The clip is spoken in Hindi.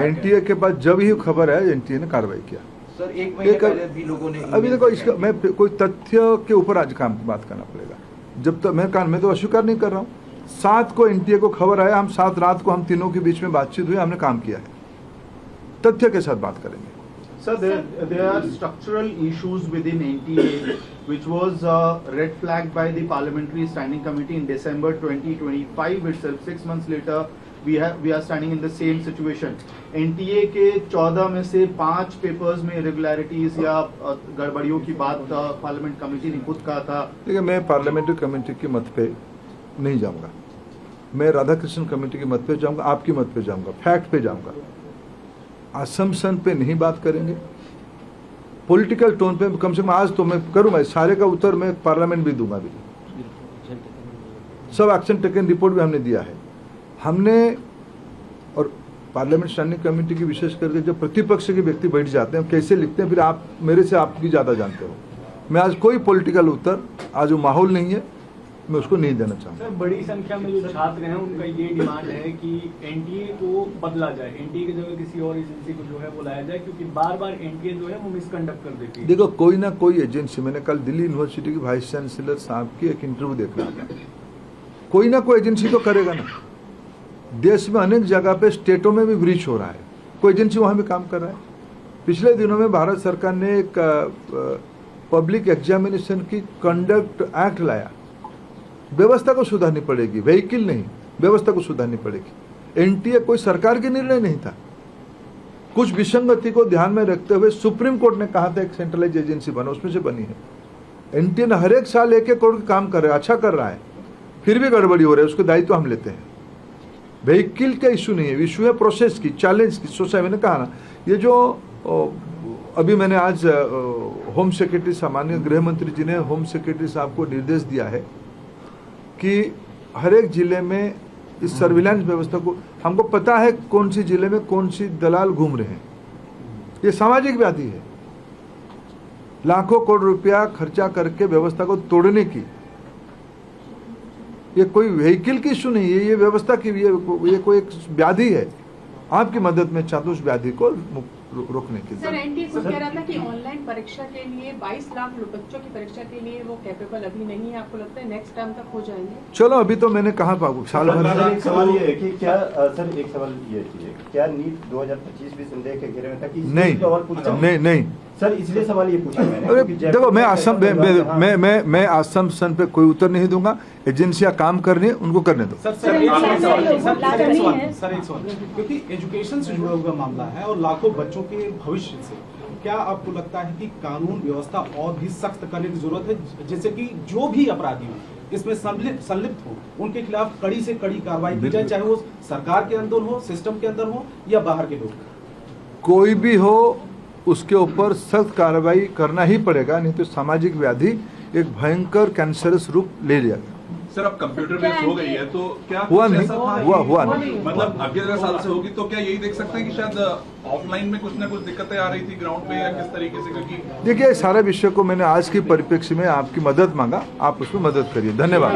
एनटीए के पास जब ही खबर है एनटीए ने कार्रवाई किया। सर एक महीने पहले भी लोगों ने अभी देखो इसका मैं कोई तथ्य के ऊपर आज काम बात करना पड़ेगा। जब तक मैं तो अस्वीकार नहीं कर रहा हूँ। 7 को एनटीए को खबर आया, हम 7 रात को हम तीनों के बीच में बातचीत हुई, हमने काम किया है, तथ्य के साथ बात करेंगे। Sir, there are structural issues within NTA, which was red flagged by the Parliamentary Standing Committee in December 2025 itself. 6 months later, we are standing in the same situation. NTA के 14 में से 5 पेपर्स में irregularities या गड़बड़ियों की बात पार्लियामेंट कमेटी ने खुद कहा था। देखिए, मैं पार्लियामेंट्री कमेटी के मत पे नहीं जाऊंगा, मैं राधाकृष्णन कमेटी के मत पे जाऊंगा, आपकी मत पे जाऊंगा, फैक्ट पे जाऊंगा। असम्पशन पे नहीं बात करेंगे, पॉलिटिकल टोन पे कम से कम आज तो मैं करूंगा, सारे का उत्तर मैं पार्लियामेंट भी दूंगा। भी सब एक्शन टेकन रिपोर्ट भी हमने दिया है। हमने और पार्लियामेंट स्टैंडिंग कमेटी की विशेष करके जब प्रतिपक्ष के व्यक्ति बैठ जाते हैं कैसे लिखते हैं, फिर आप मेरे से आप भी ज्यादा जानते हो। मैं आज कोई पॉलिटिकल उत्तर, आज वो माहौल नहीं है, मैं उसको नहीं देना चाहूँगा। सर, बड़ी संख्या में जो छात्र हैं उनका ये डिमांड है कि एनटीए को बदला जाए, एनटीए की जगह किसी और एजेंसी को जो है बुलाया जाए, क्योंकि बार बार एनटीए जो है वो मिसकंडक्ट कर देती है। देखो, कोई ना कोई एजेंसी, मैंने कल दिल्ली यूनिवर्सिटी के वाइस चांसलर साहब की एक इंटरव्यू देख रहा था, कोई ना कोई एजेंसी तो करेगा ना। देश में अनेक जगह पे स्टेटों में भी ब्रीच हो रहा है, कोई एजेंसी वहां भी काम कर रहा है। पिछले दिनों में भारत सरकार ने एक पब्लिक एग्जामिनेशन की कंडक्ट एक्ट लाया, व्यवस्था को सुधारनी पड़ेगी, व्हीकल नहीं, व्यवस्था को सुधारनी पड़ेगी। एनटीए कोई सरकार के निर्णय नहीं था, कुछ विसंगति को ध्यान में रखते हुए सुप्रीम कोर्ट ने कहा था एक सेंट्रलाइज एजेंसी बनो, उसमें से बनी है। एनटीए ने हर एक साल 1-1 करोड़ काम कर रहा है, अच्छा कर रहा है, फिर भी गड़बड़ी हो रही है, उसके दायित्व हम लेते हैं। व्हीकल का इशू नहीं है, इशू है प्रोसेस की, चैलेंज की। सोचा मैंने कहा ना, ये जो अभी मैंने आज होम सेक्रेटरी, सामान्य गृह मंत्री जी ने होम सेक्रेटरी साहब को निर्देश दिया है कि हर एक जिले में इस सर्विलांस व्यवस्था को, हमको पता है कौन सी जिले में कौन सी दलाल घूम रहे हैं, ये सामाजिक व्याधि है। लाखों करोड़ रुपया खर्चा करके व्यवस्था को तोड़ने की, ये कोई व्हीकल की इशू नहीं है, ये व्यवस्था की, ये कोई एक व्याधि है। आपकी मदद में चाहता हूं उस व्याधि को रोकने की। सर, एनटीए खुद कह रहा था कि ऑनलाइन परीक्षा के लिए 22 लाख बच्चों की परीक्षा के लिए वो कैपेबल अभी नहीं है। आपको लगता है नेक्स्ट टर्म तक हो जाएंगे? चलो, अभी तो मैंने कहा साल भर। एक सवाल ये है कि क्या सर, एक सवाल ये है, क्या नीट 2025 भी संदेह के घेरे में था कि नहीं सर, इसलिए सवाल ये पूछा मैंने। अरे देखो, मैं असम्पशन पे कोई उत्तर नहीं दूंगा। एजेंसियां काम कर रही है, उनको करने दो। सर एक सवाल, क्योंकि एजुकेशन से जुड़ा हुआ मामला है और लाखों बच्चों के भविष्य से, क्या आपको लगता है कि कानून व्यवस्था और भी सख्त करने की जरूरत है, जैसे कि जो भी अपराधी हो इसमें संलिप्त हो उनके खिलाफ कड़ी से कड़ी कार्रवाई की जाए, चाहे वो सरकार के अंदर हो, सिस्टम के अंदर हो या बाहर के लोग? कोई भी हो, उसके ऊपर सख्त कार्रवाई करना ही पड़ेगा, नहीं तो सामाजिक व्याधि एक भयंकर कैंसरस रूप ले लिया। सर, अब कंप्यूटर बेस्ड हो गई है तो क्या हुआ नहीं, हुआ नहीं, मतलब अगले 10 साल से होगी तो क्या यही देख सकते हैं कि शायद ऑफलाइन में कुछ ना कुछ दिक्कतें आ रही थी ग्राउंड पे, या किस तरीके से? क्योंकि देखिए, सारे विषय को मैंने आज की परिप्रेक्ष्य में आपकी मदद मांगा, आप उसमें मदद करिए। धन्यवाद।